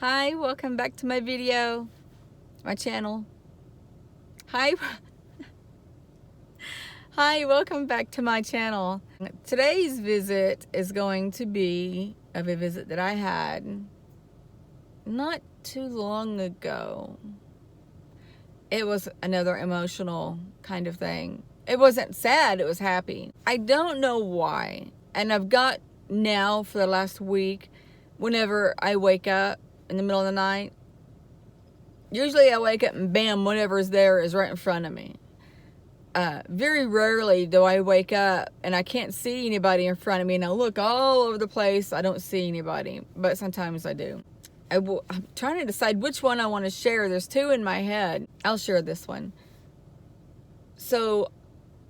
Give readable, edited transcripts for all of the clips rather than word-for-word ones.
Hi, welcome back to my video, my channel. Hi, welcome back to my channel. Today's visit is going to be a visit that I had not too long ago. It was another emotional kind of thing. It wasn't sad, it was happy. I don't know why. And I've got now for the last week, whenever I wake up in the middle of the night, usually I wake up and bam, whatever's there is right in front of me. Very rarely do I wake up and I can't see anybody in front of me and I look all over the place. I don't see anybody, but sometimes I do. I'm trying to decide which one I want to share. There's two in my head. I'll share this one. So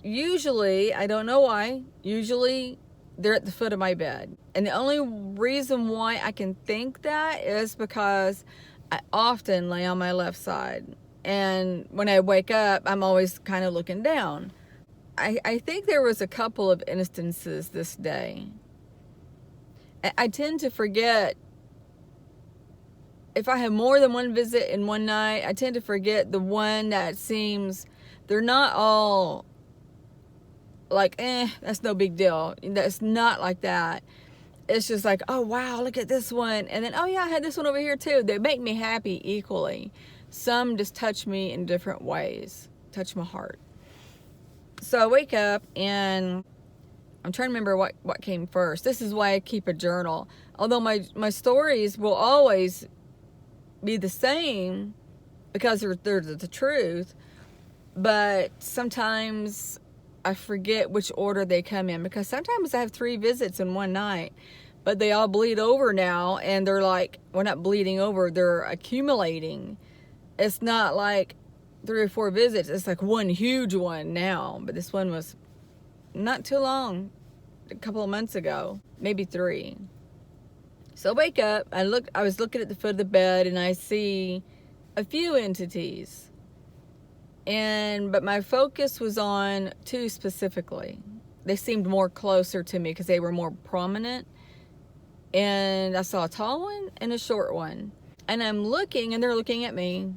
usually, I don't know why, usually they're at the foot of my bed. And the only reason why I can think that is because I often lay on my left side. And when I wake up, I'm always kind of looking down. I think there was a couple of instances this day. I tend to forget, if I have more than one visit in one night, I tend to forget the one that seems, they're not all like, that's no big deal. That's not like that. It's just like, oh wow, look at this one. And then, oh yeah, I had this one over here too. They make me happy equally. Some just touch me in different ways, touch my heart. So I wake up and I'm trying to remember what came first. This is why I keep a journal. Although my stories will always be the same because they're the truth. But sometimes I forget which order they come in, because sometimes I have 3 visits in one night, but they all bleed over now, and they're like, well, not bleeding over, they're accumulating. It's not like 3 or 4 visits, it's like one huge one now, but this one was not too long, a couple of months ago, maybe 3. So I wake up, I was looking at the foot of the bed, and I see a few entities. But my focus was on 2 specifically. They seemed more closer to me because they were more prominent. And I saw a tall one and a short one. And I'm looking, and they're looking at me.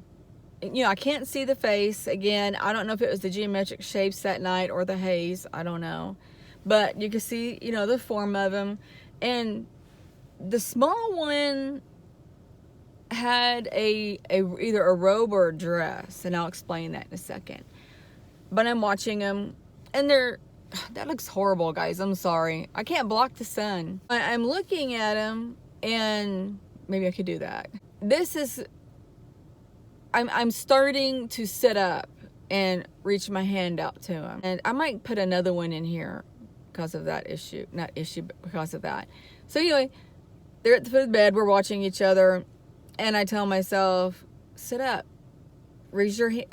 You know, I can't see the face. Again, I don't know if it was the geometric shapes that night or the haze. I don't know. But you can see, you know, the form of them. And the small one had either a robe or a dress, and I'll explain that in a second. But I'm watching them, and that looks horrible, guys. I'm sorry. I can't block the sun. I'm looking at them, and maybe I could do that. I'm starting to sit up and reach my hand out to them, and I might put another one in here because of that issue. Not issue, but because of that. So anyway, they're at the foot of the bed. We're watching each other. And I tell myself, sit up, raise your hand.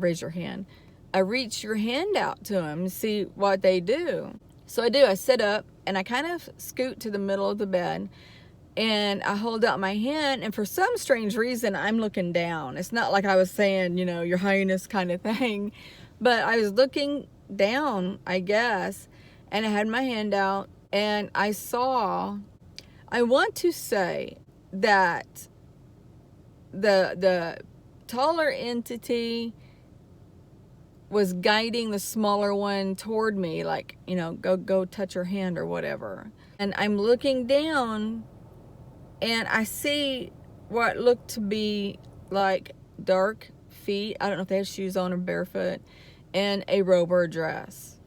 Raise your hand. I reach your hand out to them and see what they do. So I do. I sit up and I kind of scoot to the middle of the bed, and I hold out my hand. And for some strange reason, I'm looking down. It's not like I was saying, you know, Your Highness kind of thing, but I was looking down, I guess. And I had my hand out, and I want to say that the taller entity was guiding the smaller one toward me, like, you know, go touch her hand or whatever. And I'm looking down, and I see what looked to be like dark feet. I don't know if they had shoes on or barefoot, and a robe or a dress.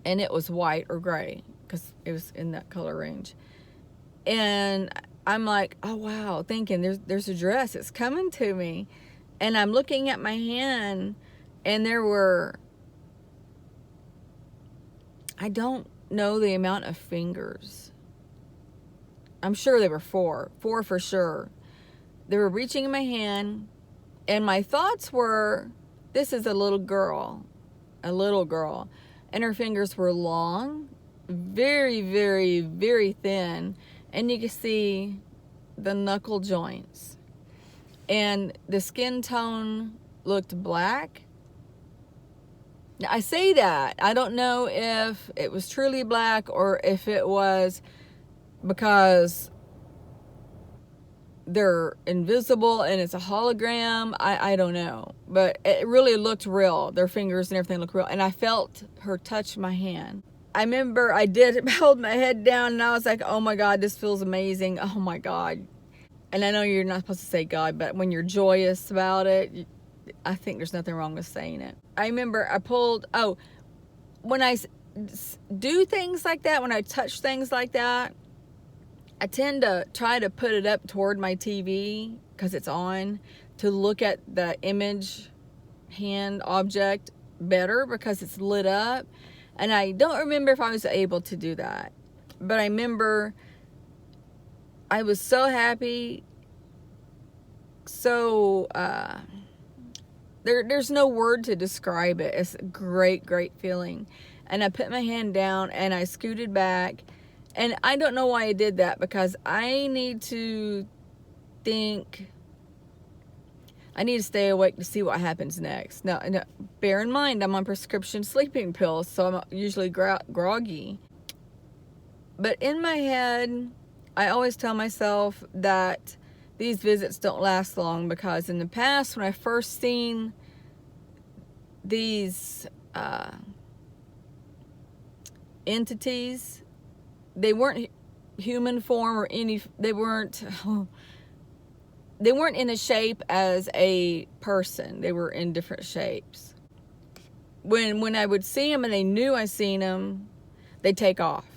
And it was white or gray because it was in that color range. And I'm like, oh wow, thinking there's a dress, it's coming to me. And I'm looking at my hand, and there were, I don't know the amount of fingers. I'm sure there were 4 for sure. They were reaching in my hand, and my thoughts were, this is a little girl. And her fingers were long, very, very, very thin. And you can see the knuckle joints. And the skin tone looked black. Now, I say that. I don't know if it was truly black or if it was because they're invisible and it's a hologram. I don't know, but it really looked real. Their fingers and everything looked real, and I felt her touch my hand. I remember I did hold my head down, and I was like, oh my God, this feels amazing. Oh my God. And I know you're not supposed to say God, but when you're joyous about it, I think there's nothing wrong with saying it. I remember I pulled, when I do things like that, when I touch things like that, I tend to try to put it up toward my TV because it's on, to look at the image hand object better because it's lit up. And I don't remember if I was able to do that, but I remember I was so happy. So there's no word to describe it. It's a great feeling. And I put my hand down and I scooted back. And I don't know why I did that, because I need to think, I need to stay awake to see what happens next. Now, bear in mind, I'm on prescription sleeping pills, so I'm usually groggy. But in my head, I always tell myself that these visits don't last long, because in the past, when I first seen these entities, they weren't human form or they weren't in a shape as a person. They were in different shapes. When I would see them and they knew I seen them, they'd take off.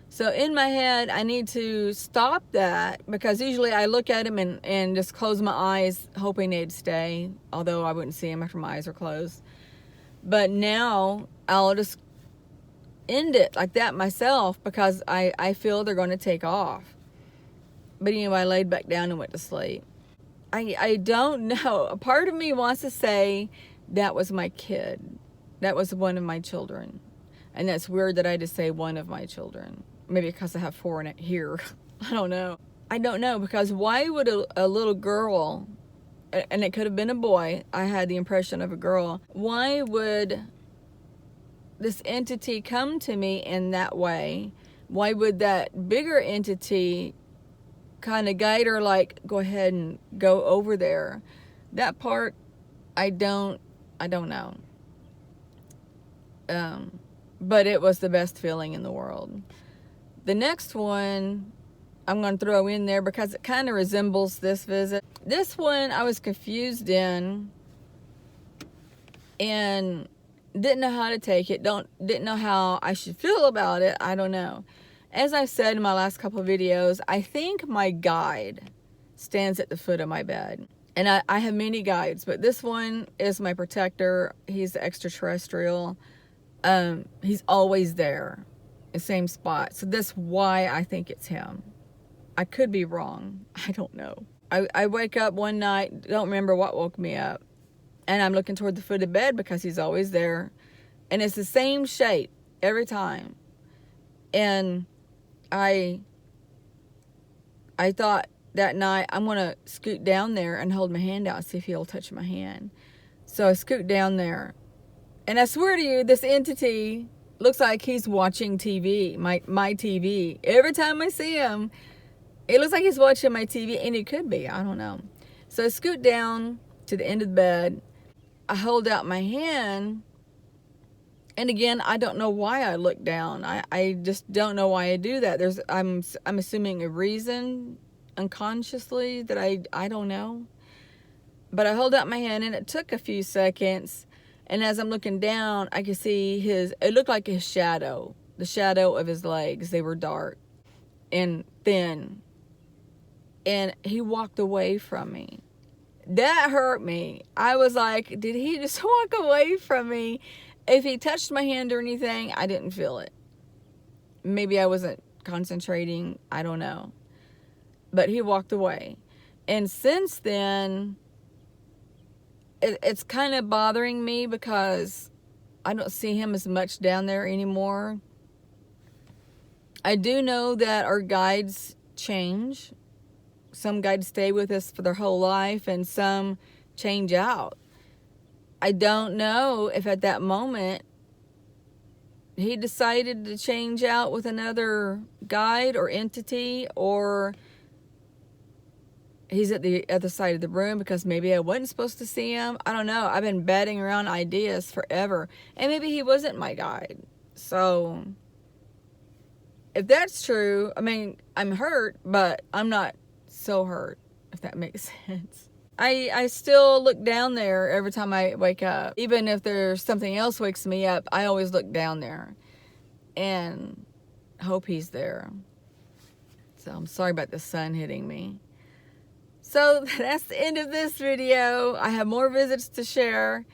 So in my head, I need to stop that, because usually I look at them and just close my eyes hoping they'd stay, although I wouldn't see them after my eyes were closed. But now I'll just end it like that myself, because I feel they're going to take off. But anyway, I laid back down and went to sleep. I don't know. A part of me wants to say that was my kid. That was one of my children. And that's weird that I just say one of my children. Maybe because I have 4 in it here. I don't know. I don't know, because why would a little girl, and it could have been a boy, I had the impression of a girl, why would this entity come to me in that way? Why would that bigger entity kind of guide her, like, go ahead and go over there? That part, I don't know. But it was the best feeling in the world. The next one I'm going to throw in there because it kind of resembles this visit. This one I was confused in and didn't know how to take it. Didn't know how I should feel about it. I don't know. As I've said in my last couple of videos, I think my guide stands at the foot of my bed. And I have many guides, but this one is my protector. He's extraterrestrial. He's always there, the same spot. So that's why I think it's him. I could be wrong. I don't know. I wake up one night, don't remember what woke me up, and I'm looking toward the foot of the bed because he's always there. And it's the same shape every time. And I thought that night, I'm going to scoot down there and hold my hand out and see if he'll touch my hand. So I scoot down there. And I swear to you, this entity looks like he's watching TV, my TV. Every time I see him, it looks like he's watching my TV, and he could be. I don't know. So I scoot down to the end of the bed. I hold out my hand. And again, I don't know why I look down. I just don't know why I do that. I'm assuming a reason unconsciously that I don't know. But I hold out my hand, and it took a few seconds. And as I'm looking down, I could see it looked like his shadow. The shadow of his legs. They were dark and thin. And he walked away from me. That hurt me. I was like, did he just walk away from me? If he touched my hand or anything, I didn't feel it. Maybe I wasn't concentrating. I don't know. But he walked away. And since then, it's kind of bothering me because I don't see him as much down there anymore. I do know that our guides change. Some guides stay with us for their whole life, and some change out. I don't know if at that moment he decided to change out with another guide or entity, or he's at the other side of the room because maybe I wasn't supposed to see him. I don't know. I've been batting around ideas forever. And maybe he wasn't my guide. So if that's true, I mean, I'm hurt, but I'm not so hurt, if that makes sense. I still look down there every time I wake up. Even if there's something else wakes me up, I always look down there and hope he's there. So I'm sorry about the sun hitting me. So that's the end of this video. I have more visits to share.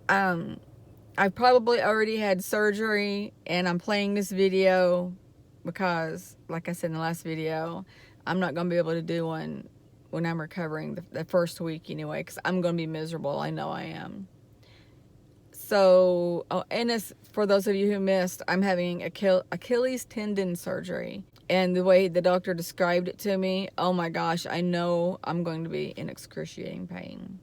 I've probably already had surgery, and I'm playing this video because, like I said in the last video, I'm not going to be able to do one when I'm recovering the first week anyway, because I'm going to be miserable. I know I am. So, and for those of you who missed, I'm having Achilles tendon surgery. And the way the doctor described it to me, oh my gosh, I know I'm going to be in excruciating pain.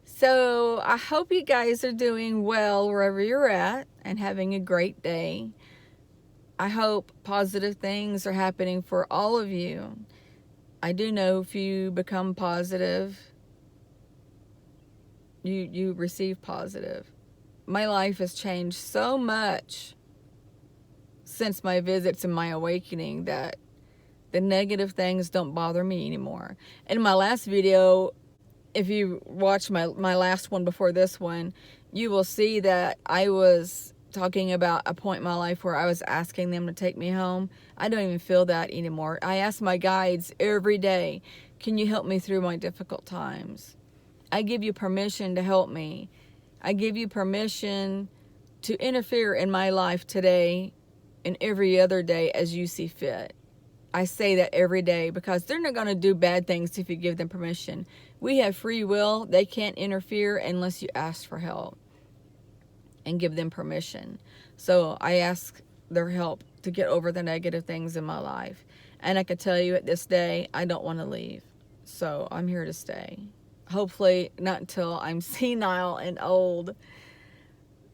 So I hope you guys are doing well wherever you're at and having a great day. I hope positive things are happening for all of you. I do know if you become positive, you receive positive. My life has changed so much since my visits and my awakening that the negative things don't bother me anymore. In my last video, if you watch my last one before this one, you will see that I was talking about a point in my life where I was asking them to take me home. I don't even feel that anymore. I ask my guides every day, can you help me through my difficult times? I give you permission to help me. I give you permission to interfere in my life today and every other day as you see fit. I say that every day because they're not going to do bad things if you give them permission. We have free will. They can't interfere unless you ask for help and give them permission. So I ask their help to get over the negative things in my life. And I can tell you at this day, I don't want to leave. So I'm here to stay. Hopefully not until I'm senile and old.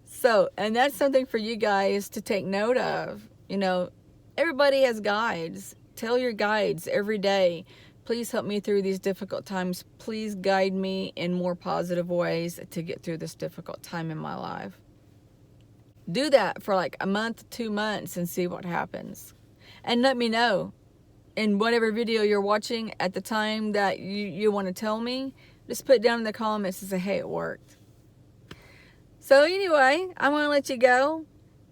So, and that's something for you guys to take note of. You know, everybody has guides. Tell your guides every day, please help me through these difficult times. Please guide me in more positive ways to get through this difficult time in my life. Do that for like a month, 2 months, and see what happens. And let me know in whatever video you're watching at the time that you want to tell me. Just put it down in the comments and say, hey, it worked. So anyway, I'm going to let you go.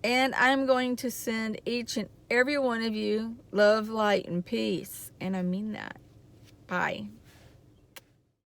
And I'm going to send each and every one of you love, light, and peace. And I mean that. Bye.